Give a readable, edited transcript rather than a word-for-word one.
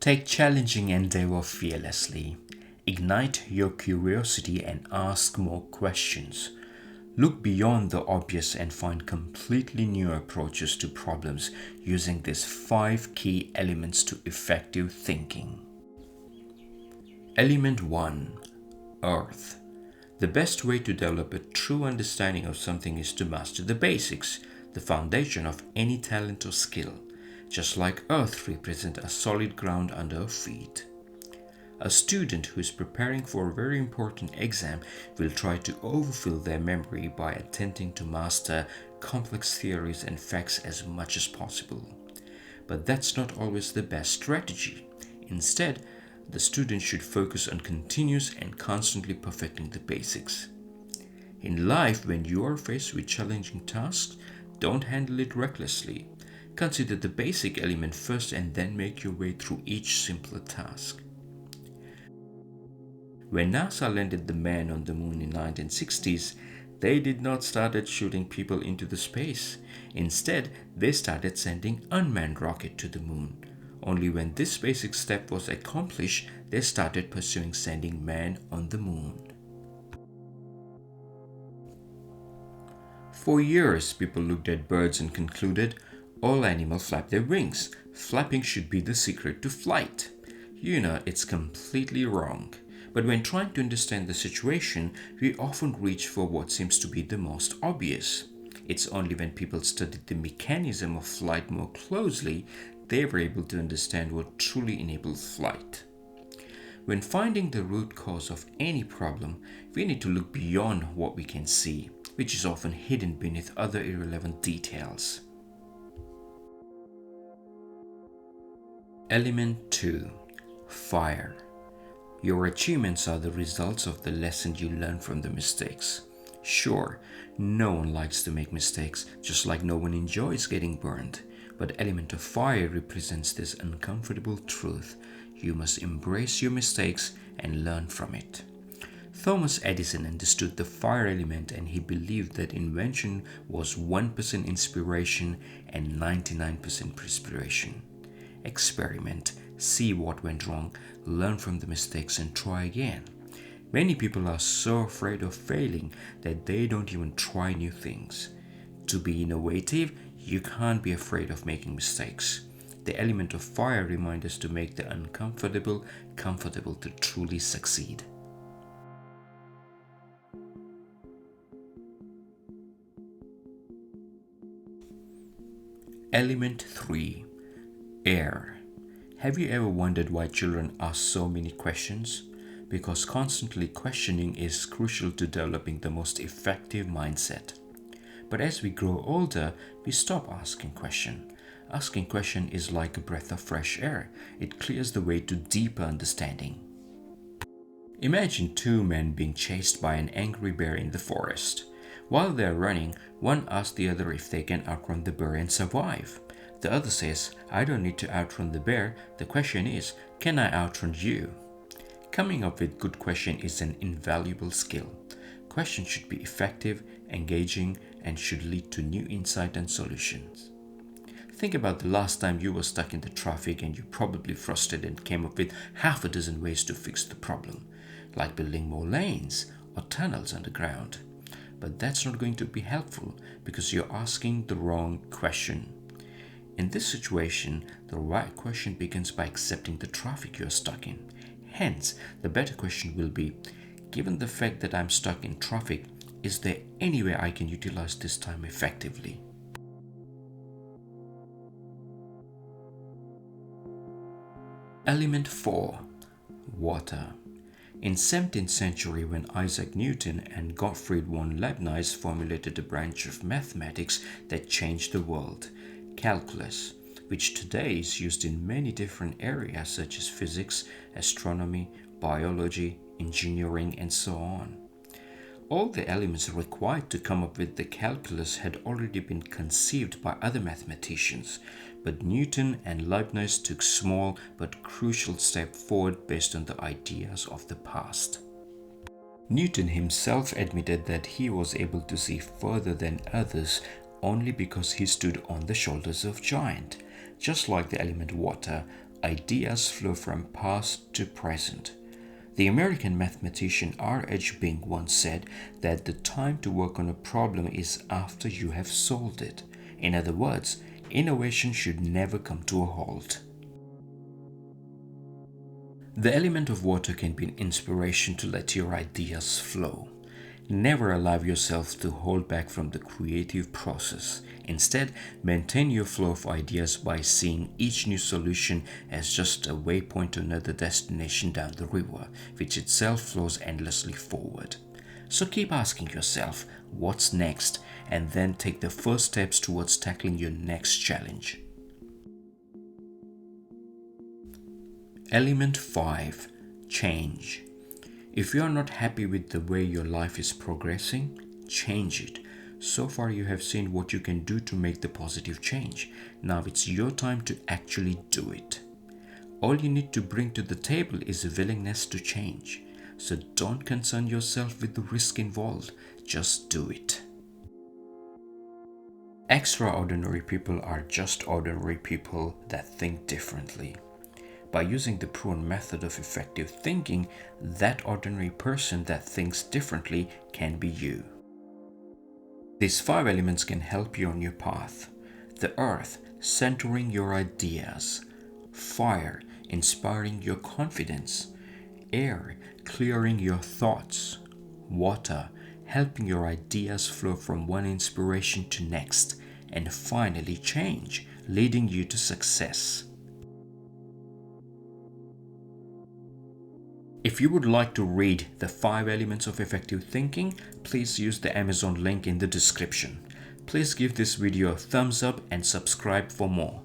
Take challenging endeavor fearlessly. Ignite your curiosity and ask more questions. Look beyond the obvious and find completely new approaches to problems using these 5 key elements to effective thinking. Element 1. Earth. The best way to develop a true understanding of something is to master the basics, the foundation of any talent or skill. Just like earth represents a solid ground under our feet. A student who is preparing for a very important exam will try to overfill their memory by attempting to master complex theories and facts as much as possible. But that's not always the best strategy. Instead, the student should focus on continuous and constantly perfecting the basics. In life, when you are faced with challenging tasks, don't handle it recklessly. Consider the basic element first and then make your way through each simpler task. When NASA landed the man on the moon in 1960s, they did not start shooting people into the space. Instead, they started sending unmanned rocket to the moon. Only when this basic step was accomplished, they started pursuing sending man on the moon. For years, people looked at birds and concluded, all animals flap their wings. Flapping should be the secret to flight. You know, it's completely wrong. But when trying to understand the situation, we often reach for what seems to be the most obvious. It's only when people studied the mechanism of flight more closely they were able to understand what truly enables flight. When finding the root cause of any problem, we need to look beyond what we can see, which is often hidden beneath other irrelevant details. Element 2. Fire. Your achievements are the results of the lessons you learn from the mistakes. Sure, no one likes to make mistakes, just like no one enjoys getting burned. But element of fire represents this uncomfortable truth. You must embrace your mistakes and learn from it. Thomas Edison understood the fire element and he believed that invention was 1% inspiration and 99% perspiration. Experiment, see what went wrong, learn from the mistakes and try again. Many people are so afraid of failing that they don't even try new things. To be innovative, you can't be afraid of making mistakes. The element of fire reminds us to make the uncomfortable comfortable to truly succeed. Element 3. Air. Have you ever wondered why children ask so many questions? Because constantly questioning is crucial to developing the most effective mindset. But as we grow older, we stop asking questions. Asking questions is like a breath of fresh air. It clears the way to deeper understanding. Imagine 2 men being chased by an angry bear in the forest. While they are running, one asks the other if they can outrun the bear and survive. The other says, I don't need to outrun the bear. The question is, can I outrun you? Coming up with good questions is an invaluable skill. Questions should be effective, engaging, and should lead to new insight and solutions. Think about the last time you were stuck in the traffic and you probably frustrated and came up with half a dozen ways to fix the problem, like building more lanes or tunnels underground. But that's not going to be helpful because you're asking the wrong question. In this situation, the right question begins by accepting the traffic you're stuck in. Hence, the better question will be, given the fact that I'm stuck in traffic, is there any way I can utilize this time effectively? Element 4. Water. In 17th century, when Isaac Newton and Gottfried von Leibniz formulated a branch of mathematics that changed the world, calculus, which today is used in many different areas such as physics, astronomy, biology, engineering, and so on. All the elements required to come up with the calculus had already been conceived by other mathematicians, but Newton and Leibniz took small but crucial steps forward based on the ideas of the past. Newton himself admitted that he was able to see further than others only because he stood on the shoulders of giants. Just like the element water, ideas flow from past to present. The American mathematician R.H. Bing once said that the time to work on a problem is after you have solved it. In other words, innovation should never come to a halt. The element of water can be an inspiration to let your ideas flow. Never allow yourself to hold back from the creative process. Instead, maintain your flow of ideas by seeing each new solution as just a waypoint to another destination down the river, which itself flows endlessly forward. So keep asking yourself, what's next? And then take the first steps towards tackling your next challenge. Element 5. Change. If you are not happy with the way your life is progressing, change it. So far you have seen what you can do to make the positive change. Now it's your time to actually do it. All you need to bring to the table is a willingness to change. So don't concern yourself with the risk involved. Just do it. Extraordinary people are just ordinary people that think differently. By using the proven method of effective thinking, that ordinary person that thinks differently can be you. These 5 elements can help you on your path. The earth, centering your ideas. Fire, inspiring your confidence. Air, clearing your thoughts. Water, helping your ideas flow from one inspiration to next. And finally, change, leading you to success. If you would like to read the 5 elements of effective thinking, please use the Amazon link in the description. Please give this video a thumbs up and subscribe for more.